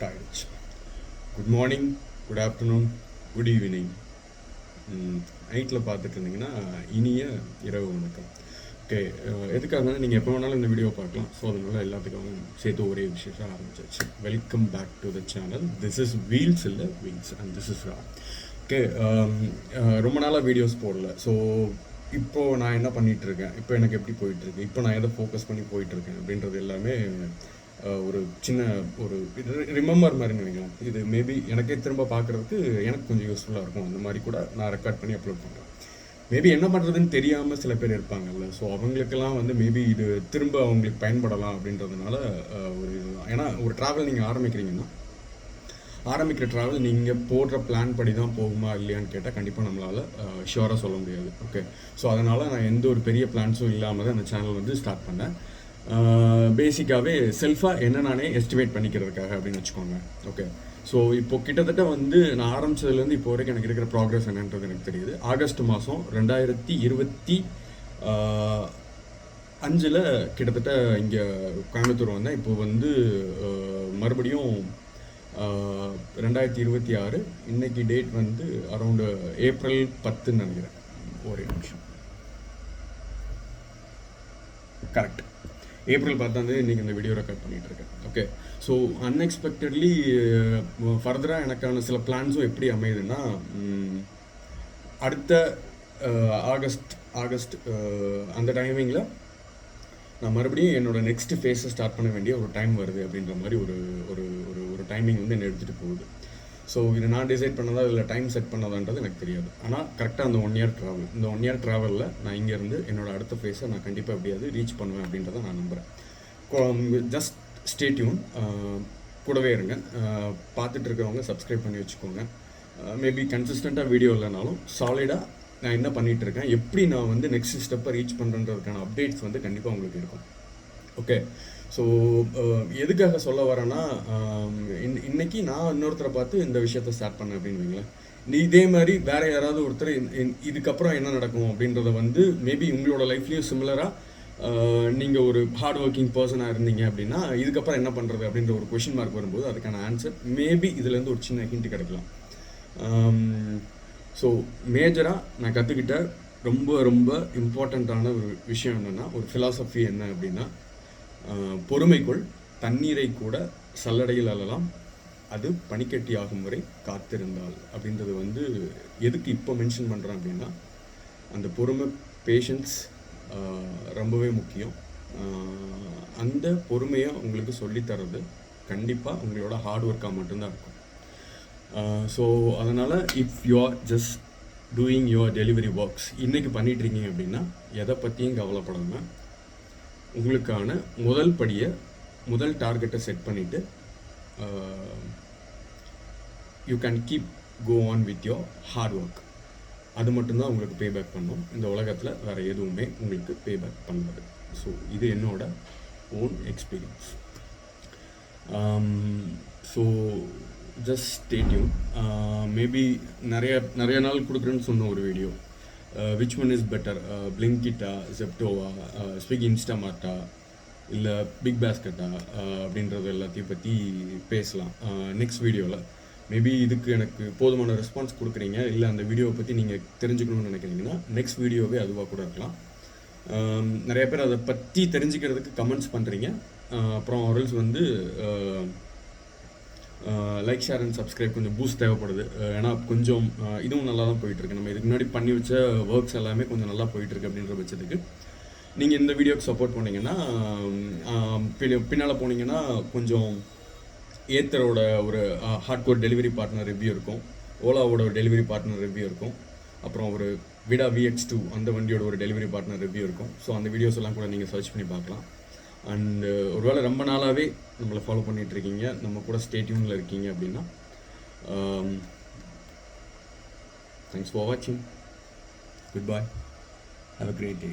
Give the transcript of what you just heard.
Start ஆகிடுச்சு. Good morning, good afternoon, good evening. நைட்டில் பார்த்துட்டு இருந்தீங்கன்னா இனிய இரவு வணக்கம். ஓகே, எதுக்காக நீங்கள் எப்போ வேணாலும் இந்த வீடியோ பார்க்கலாம். ஸோ அதனால எல்லாத்துக்கும் சேர்த்து ஒரே விஷயம் ஆரம்பிச்சாச்சு. Welcome back to the channel. This is Wheels இல்லை வீல்ஸ் அண்ட் திஸ் இஸ் ரா. ஓகே, ரொம்ப நாளாக வீடியோஸ் போடல. ஸோ இப்போது நான் என்ன பண்ணிகிட்ருக்கேன், இப்போ எனக்கு எப்படி போயிட்டுருக்கு, இப்போ நான் எதை ஃபோக்கஸ் பண்ணி போயிட்டுருக்கேன் அப்படின்றது எல்லாமே ஒரு சின்ன ஒரு ரிமெம்பர் மாதிரின்னு வைக்கலாம். இது மேபி எனக்கே திரும்ப பார்க்குறதுக்கு எனக்கு கொஞ்சம் யூஸ்ஃபுல்லாக இருக்கும். அந்த மாதிரி கூட நான் ரெக்கார்ட் பண்ணி அப்லோட் பண்ணுறேன். மேபி என்ன பண்ணுறதுன்னு தெரியாமல் சில பேர் இருப்பாங்கல்ல. ஸோ அவங்களுக்கெல்லாம் வந்து மேபி இது திரும்ப அவங்களுக்கு பயன்படலாம் அப்படின்றதுனால ஒரு இது. ஏன்னா ஒரு ட்ராவல் நீங்கள் ஆரம்பிக்கிற ட்ராவல் நீங்கள் போடுற பிளான் படி தான் போகுமா இல்லையான்னு கேட்டால் கண்டிப்பாக நம்மளால் ஷுவராக சொல்ல முடியாது. ஓகே, ஸோ அதனால் நான் எந்த ஒரு பெரிய பிளான்ஸும் இல்லாமல் தான் அந்த சேனல் வந்து ஸ்டார்ட் பண்ணேன். பேசிக்காகவே செல்ஃபாக என்ன நானே எஸ்டிமேட் பண்ணிக்கிறதுக்காக அப்படின்னு வச்சுக்கோங்க. ஓகே, ஸோ இப்போது கிட்டத்தட்ட வந்து நான் ஆரம்பித்ததுலேருந்து இப்போ வரைக்கும் எனக்கு இருக்கிற ப்ராக்ரஸ் என்னன்றது எனக்கு தெரியுது. ஆகஸ்ட் மாதம் 2025 கிட்டத்தட்ட இங்கே கோயம்புத்தூர் வந்தேன். இப்போ வந்து மறுபடியும் 2026 இன்னைக்கு டேட் வந்து அரௌண்டு ஏப்ரல் 10 நினைக்கிறேன். ஒரே நிமிஷம், கரெக்ட், ஏப்ரல் 10 இன்றைக்கி இந்த வீடியோ ரெக்கார்ட் பண்ணிகிட்ருக்கேன். ஓகே, ஸோ அன்எக்ஸ்பெக்டட்லி ஃபர்தராக எனக்கான சில பிளான்ஸும் எப்படி அமையுதுன்னா, அடுத்த ஆகஸ்ட் அந்த டைமிங்கில் நான் மறுபடியும் என்னோடய நெக்ஸ்ட் ஃபேஸை ஸ்டார்ட் பண்ண வேண்டிய ஒரு டைம் வருது அப்படின்ற மாதிரி ஒரு ஒரு ஒரு ஒரு டைமிங் வந்து என்னை எடுத்துகிட்டு போகுது. ஸோ இதை நான் டிசைட் பண்ணதா இல்லை டைம் செட் பண்ணதான்றது எனக்கு தெரியாது. ஆனால் கரெக்டாக அந்த 1 இயர் ட்ராவல், இந்த 1 இயர் ட்ராவலில் நான் இங்கேருந்து என்னோடய அடுத்த ஃபேஸை நான் கண்டிப்பாக எப்படியாவது ரீச் பண்ணுவேன் அப்படின்றத நான் நம்புகிறேன். ஜஸ்ட் ஸ்டே டியூன், கூடவே இருங்க. பார்த்துட்டு இருக்கிறவங்க சப்ஸ்கிரைப் பண்ணி வச்சுக்கோங்க. மேபி கன்சிஸ்டண்ட்டாக வீடியோ இல்லைனாலும் சாலிடாக நான் என்ன பண்ணிகிட்ருக்கேன், எப்படி நான் வந்து நெக்ஸ்ட் ஸ்டெப்பை ரீச் பண்ணுறதுக்கான அப்டேட்ஸ் வந்து கண்டிப்பாக உங்களுக்கு இருக்கும். ஓகே, ஸோ எதுக்காக சொல்ல வரேன்னா, இன்னைக்கு நான் இன்னொருத்தரை பார்த்து இந்த விஷயத்த ஸ்டார்ட் பண்ணேன் அப்படின்னு வைங்களேன். இதே மாதிரி வேறு யாராவது ஒருத்தர் இதுக்கப்புறம் என்ன நடக்கும் அப்படின்றத வந்து மேபி உங்களோட லைஃப்லேயும் சிமிலராக நீங்கள் ஒரு ஹார்ட் ஒர்க்கிங் பர்சனாக இருந்தீங்க அப்படின்னா இதுக்கப்புறம் என்ன பண்ணுறது அப்படின்ற ஒரு கொஷின் மார்க் வரும்போது அதுக்கான ஆன்சர் மேபி இதுலேருந்து ஒரு சின்ன ஹிண்ட் கிடைக்கலாம். ஸோ மேஜராக நான் கற்றுக்கிட்ட ரொம்ப ரொம்ப இம்பார்ட்டண்ட்டான ஒரு விஷயம் என்னென்னா, ஒரு ஃபிலாசபி என்ன அப்படின்னா, பொறுமைக்குள் தண்ணீரை கூட சல்லடையில் அள்ளலாம், அது பனிக்கட்டி ஆகும் வரை காத்திருந்தால் அப்படின்றது வந்து எதுக்கு இப்போ மென்ஷன் பண்ணுறேன் அப்படின்னா, அந்த பொறுமை, பேஷன்ஸ் ரொம்பவே முக்கியம். அந்த பொறுமையை உங்களுக்கு சொல்லித்தரது கண்டிப்பாக உங்களோட ஹார்ட் ஒர்க்காக மட்டும்தான் இருக்கும். ஸோ அதனால் if you are just doing your delivery works இன்றைக்கி பண்ணிகிட்ருக்கீங்க அப்படின்னா எதை பற்றியும் கவலைப்படாமல் உங்களுக்கான முதல் டார்கெட்டை செட் பண்ணிவிட்டு you can keep go on with your hard work. அது மட்டும்தான் உங்களுக்கு பேபேக் பண்ணும். இந்த உலகத்தில் வேறு எதுவுமே உங்களுக்கு பேபேக் பண்ணாது. ஸோ இது என்னோட own experience. So just stay tune. Maybe நிறைய நாள் கொடுக்குறேன்னு சொன்ன ஒரு video, which one is better, பிளிங்கிட்டா, ஜெப்டோவா, ஸ்விக்கி, இன்ஸ்டாமார்ட்டா இல்லை பிக் பாஸ்கெட்டா அப்படின்றது எல்லாத்தையும் பற்றி பேசலாம் நெக்ஸ்ட் வீடியோவில். மேபி இதுக்கு எனக்கு போதுமான ரெஸ்பான்ஸ் கொடுக்குறீங்க, இல்லை அந்த வீடியோவை பற்றி நீங்கள் தெரிஞ்சுக்கணும்னு நினைக்கிறீங்கன்னா நெக்ஸ்ட் வீடியோவே அதுவாக கூட இருக்கலாம். நிறைய பேர் அதை பற்றி தெரிஞ்சுக்கிறதுக்கு கமெண்ட்ஸ் பண்ணுறீங்க. அப்புறம் ஆர்எல்ஸ் வந்து லைக், ஷேர் அண்ட் சப்ஸ்கிரைப் கொஞ்சம் பூஸ்ட் தேவைப்படுது. ஏன்னா கொஞ்சம் இதுவும் நல்லா தான் போயிட்டுருக்கு. நம்ம இதுக்கு முன்னாடி பண்ணி வச்ச ஒர்க்ஸ் எல்லாமே கொஞ்சம் நல்லா போயிட்டுருக்கு அப்படின்ற பட்சத்துக்கு நீங்கள் இந்த வீடியோக்கு சப்போர்ட் பண்ணிங்கன்னா, பின்னால் போனீங்கன்னா கொஞ்சம் ஏத்தரோட ஒரு ஹார்ட்கோர் டெலிவரி பார்ட்னர் ரிவ்யூ இருக்கும், ஓலாவோட ஒரு டெலிவரி பார்ட்னர் ரிவ்யூ இருக்கும், அப்புறம் ஒரு விடா VX2 அந்த வண்டியோட ஒரு டெலிவரி பார்ட்னர் ரிவ்யூ இருக்கும். ஸோ அந்த வீடியோஸ் எல்லாம் கூட நீங்கள் சர்ச் பண்ணி பார்க்கலாம். அண்டு ஒருவேளை ரொம்ப நாளாகவே நம்மளை ஃபாலோ பண்ணிகிட்ருக்கீங்க, நம்ம கூட ஸ்டே டியூனில் இருக்கீங்க அப்படின்னா தேங்க்ஸ் ஃபார் வாட்சிங். Good bye, have a great day.